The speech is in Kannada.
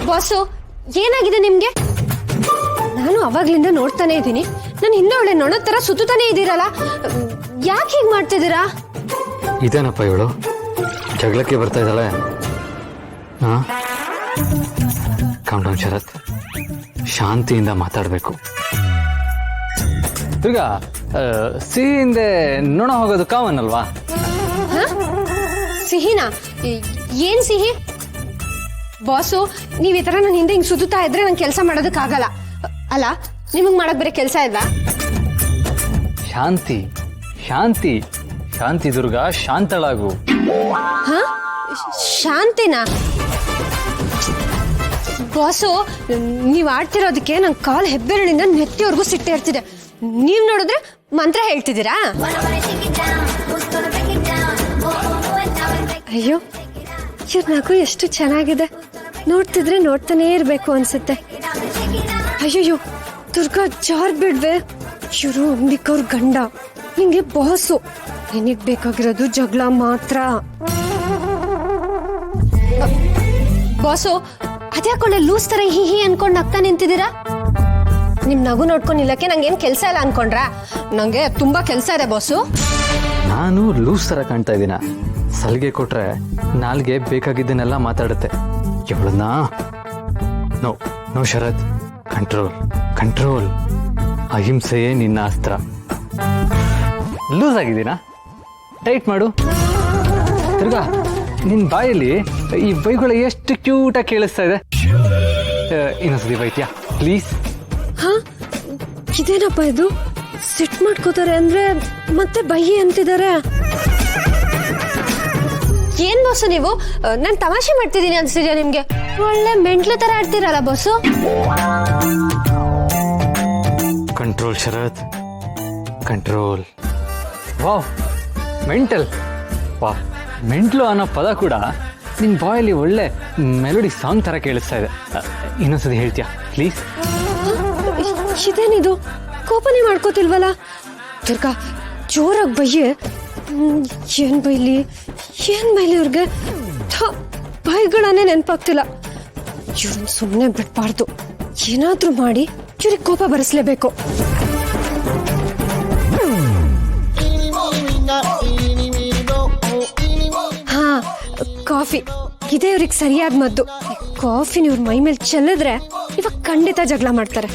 ಬಾಸು ಏನಾಗಿದೆ ನಿಮ್ಗೆ? ನಾನು ಅವಾಗ್ಲಿಂದ ನೋಡ್ತಾನೆ ಇದ್ದೀನಿ, ನಾನು ಹಿಂದೆ ಒಳ್ಳೆ ನೊಣದ ತರ ಸುತ್ತಾನೆ ಇದ್ದೀರಲ್ಲ, ಯಾಕೆ ಹೀಗೆ ಮಾಡ್ತಿದ್ದೀರಾ? ಇದೇನಪ್ಪ ಇವಳು ಜಗಳಕ್ಕೆ ಬರ್ತಾ ಇದ್ದಾಳೆ. ಕಾಮ್ ಡೌನ್ ಶರತ್, ಶಾಂತಿಯಿಂದ ಮಾತಾಡಬೇಕು. ಈಗ ಸಿಹಿಂದೆ ನೊಣ ಹೋಗೋದು ಕಾಮನ್ ಅಲ್ವಾ? ಸಿಹಿನಾ? ಏನ್ ಸಿಹಿ? ಬಾಸು ನೀವ್ ಈ ತರ ನನ್ನ ಹಿಂದೆ ಹಿಂಗ್ ಸುತ್ತಾ ಇದ್ರೆ ನಂಗೆ ಕೆಲಸ ಮಾಡೋದಕ್ಕಾಗಲ್ಲ. ಅಲ್ಲ ನಿಮಗ್ ಮಾಡಕ್ ಬೇರೆ ಕೆಲಸ ಇಲ್ಲ? ಶಾಂತಿ ಶಾಂತಿ ಶಾಂತಿ ದುರ್ಗ, ಶಾಂತಳಾಗು. ಹ? ಶಾಂತಿನಾ? ಬಾಸು ನೀವ್ ಆಡ್ತಿರೋದಕ್ಕೆ ನನ್ ಕಾಲ್ ಹೆಬ್ಬೆರಳಿಂದ ನೆತ್ತಿವರೆಗೂ ಸಿಟ್ಟೆ ಇರ್ತಿದೆ. ನೀವ್ ನೋಡಿದ್ರೆ ಮಂತ್ರ ಹೇಳ್ತಿದ್ದೀರಾ? ಅಯ್ಯೋ ಇವ್ರ ನಗು ಎಷ್ಟು ಚೆನ್ನಾಗಿದೆ, ನೋಡ್ತಿದ್ರೆ ನೋಡ್ತಾನೇ ಇರ್ಬೇಕು ಅನ್ಸುತ್ತೆ. ಅಯ್ಯಯ್ಯೋ ದುರ್ಗಾ ಜಾರ್ ಬಿಡ್ವೆ, ಇವರು ಅಂಬಿಕವ್ರ ಗಂಡ, ನಿಂಗೆ ಬಾಸು. ನಿನಗ್ ಬೇಕಾಗಿರೋದು ಜಗಳ ಮಾತ್ರ. ಬಾಸು ಅದ್ಯಾಕೊಳ್ಳೆ ಲೂಸ್ ತರ ಹಿ ಹಿ ಅನ್ಕೊಂಡ್ ನಗ್ತಾ ನಿಂತಿದ್ದೀರಾ? ನಿಮ್ ನಗು ನೋಡ್ಕೊಂಡ್ ನಿಲ್ಲಕ್ಕೆ ನಂಗೇನ್ ಕೆಲ್ಸ ಇಲ್ಲ ಅನ್ಕೊಂಡ್ರ? ನಂಗೆ ತುಂಬಾ ಕೆಲ್ಸ ಇದೆ ಬಾಸು. ನಾನು ಲೂಸ್ ತರ ಕಾಣ್ತಾ ಇದ್ದೀನ? ಸಲಿಗೆ ಕೊಟ್ರೆ ನಾಲ್ಗೆ ಬೇಕಾಗಿದ್ದನ್ನೆಲ್ಲ ಮಾತಾಡುತ್ತೆ. ಇವಳನ್ನ ನೋ ನೋ ಶರತ್, ಕಂಟ್ರೋಲ್ ಕಂಟ್ರೋಲ್. ಅಹಿಂಸೆಯೇ ನಿನ್ನ ಅಸ್ತ್ರ. ಲೂಸ್ ಆಗಿದ್ದೀನಾ? ಟೈಟ್ ಮಾಡು. ತಿರ್ಗಾ ನಿನ್ ಬಾಯಲ್ಲಿ ಈ ಬೈಗಳು ಎಷ್ಟು ಕ್ಯೂಟಾಗಿ ಕೇಳಿಸ್ತಾ ಇದೆ. ಇನ್ನೊಂದ್ಸತಿ ಬೈತ್ಯಾ ಪ್ಲೀಸ್? ಹಾ ಇದೇನಪ್ಪ ಇದು? ಸಿಟ್ ಮಾಡ್ಕೋತಾರೆ ಅಂದ್ರೆ ಮತ್ತೆ ಬೈಯಿ ಅಂತಿದ್ದಾರೆ. ಏನ್ ಬಾಸು ನೀವು? ನಾನು ತಮಾಷೆ ಮಾಡ್ತಿದ್ದೀನಿ ಅನ್ಸಿದ್ಯಾ ನಿಮ್ಗೆ? ಒಳ್ಳೆ ಮೆಂಟ್ಲು ತರ ಆಡ್ತೀರಲ್ಲ ಬಾಸು. Control Sharath, control. Wow, mental. Wow, mental ಅನ್ನೋ ಪದ ಕೂಡ ನಿನ್ ಬಾಯಲ್ಲಿ ಒಳ್ಳೆ ಮೆಲೋಡಿ ಸಾಂಗ್ ತರ ಕೇಳಿಸ್ತಾ ಇದೆ. ಇನ್ನೊಂದ್ಸತಿ ಹೇಳ್ತೀಯಾ ಪ್ಲೀಸ್? ಇದೇನಿದು? ಕೋಪನೇ ಮಾಡ್ಕೋತಿಲ್ವಲ್ಲ? ದುರ್ಗಾ ಜೋರಾಗಿ ಬಯ್ಯೆ. ಏನ್ ಬೈಲಿ ಏನ್ ಬೈಲಿ ಇವ್ರಿಗೆ? ಬೈಗಳನ್ನೇ ನೆನಪಾಗ್ತಿಲ್ಲ. ಇವ್ರನ್ನ ಸುಮ್ಮನೆ ಬಿಡ್ಬಾರ್ದು, ಏನಾದ್ರೂ ಮಾಡಿ ಇವ್ರಿಗೆ ಕೋಪ ಬರಿಸ್ಲೇಬೇಕು. ಹಾ ಕಾಫಿ, ಇದೇ ಇವ್ರಿಗೆ ಸರಿಯಾದ ಮದ್ದು. ಕಾಫಿನ ಇವ್ರ ಮೈ ಮೇಲೆ ಚೆಲ್ಲಿದ್ರೆ ಇವಾಗ ಖಂಡಿತ ಜಗಳ ಮಾಡ್ತಾರೆ.